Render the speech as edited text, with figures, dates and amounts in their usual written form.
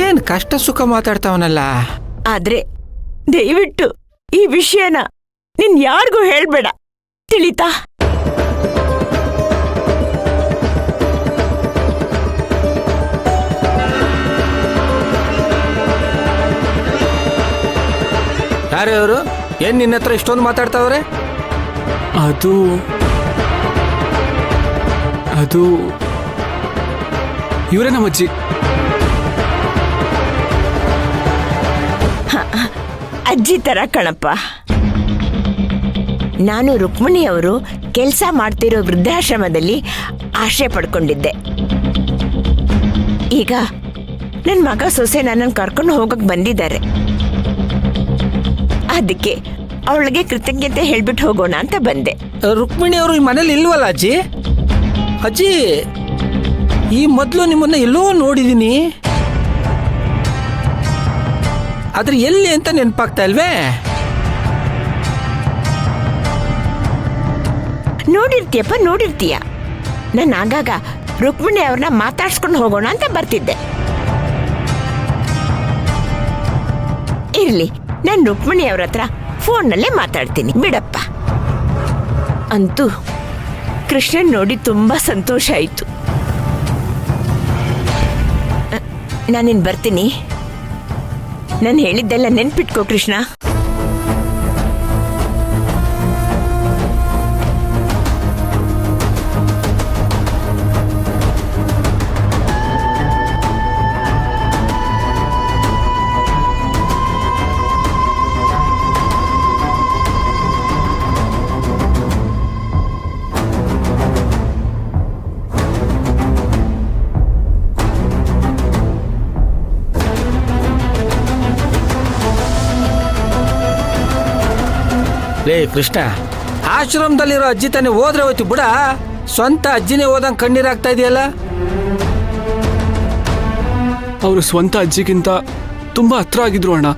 ಏನ್ ಕಷ್ಟ ಸುಖ ಮಾತಾಡ್ತಾವನಲ್ಲ. ಆದ್ರೆ ದಯವಿಟ್ಟು ಈ ವಿಷಯನ ನೀನ್ ಯಾರಿಗೂ ಹೇಳ್ಬೇಡ, ತಿಳಿತಾ? ಯಾರೇ ಅವರು? ಏನ್ ನಿನ್ನ ಹತ್ರ ಇಷ್ಟೊಂದು ಮಾತಾಡ್ತಾವ್ರೆ? ಅದು ಇವರೇ ನಮ್ಮ ಅಜ್ಜಿ. ಅಜ್ಜಿ ತರ ಕಣಪ್ಪ. ನಾನು ರುಕ್ಮಿಣಿ ಅವರು ಕೆಲಸ ಮಾಡ್ತಿರೋ ವೃದ್ಧಾಶ್ರಮದಲ್ಲಿ ಆಶ್ರಯ ಪಡ್ಕೊಂಡಿದ್ದೆ. ಈಗ ನನ್ನ ಮಗ ಸೊಸೆ ನನ್ನನ್ನು ಕರ್ಕೊಂಡು ಹೋಗಕ್ ಬಂದಿದ್ದಾರೆ. ಅದಕ್ಕೆ ಅವಳಿಗೆ ಕೃತಜ್ಞತೆ ಹೇಳ್ಬಿಟ್ಟು ಹೋಗೋಣ ಅಂತ ಬಂದೆ. ರುಕ್ಮಿಣಿ ಅವರು ಈ ಮನೇಲಿ ಇಲ್ವಲ್ಲ ಅಜ್ಜಿ? ಅಜ್ಜಿ, ಈ ಮೊದಲು ನಿಮ್ಮನ್ನ ಎಲ್ಲೋ ನೋಡಿದೀನಿ, ಆದ್ರೆ ಎಲ್ಲಿ ಅಂತ ನೆನಪಾಗ್ತಾ ಇಲ್ವೇ? ನೋಡಿರ್ತೀಯಪ್ಪ, ನೋಡಿರ್ತೀಯ. ನಾನು ಆಗಾಗ ರುಕ್ಮಿಣಿ ಅವ್ರನ್ನ ಮಾತಾಡ್ಸ್ಕೊಂಡು ಹೋಗೋಣ ಅಂತ ಬರ್ತಿದ್ದೆ. ಇರ್ಲಿ, ನಾನು ರುಕ್ಮಿಣಿ ಅವ್ರ ಹತ್ರ ಫೋನ್ನಲ್ಲೇ ಮಾತಾಡ್ತೀನಿ ಬಿಡಪ್ಪ. ಅಂತೂ ಕೃಷ್ಣನ್ ನೋಡಿ ತುಂಬಾ ಸಂತೋಷ ಆಯ್ತು. ನಾನಿನ್ ಬರ್ತೀನಿ. ನಾನು ಹೇಳಿದ್ದೆಲ್ಲ ನೆನ್ಪಿಟ್ಕೋ ಕೃಷ್ಣ. ಲೇ ಕೃಷ್ಣ, ಆಶ್ರಮದಲ್ಲಿರೋ ಅಜ್ಜಿ ತಾನೇ ಹೋದ್ರೆ ಹೋಯ್ತು ಬಿಡ. ಸ್ವಂತ ಅಜ್ಜಿನೇ ಹೋದಂಗೆ ಕಣ್ಣೀರಾಗ್ತಾ ಇದೆಯಲ್ಲ. ಅವರು ಸ್ವಂತ ಅಜ್ಜಿಗಿಂತ ತುಂಬಾ ಹತ್ರ ಆಗಿದ್ರು ಅಣ್ಣ.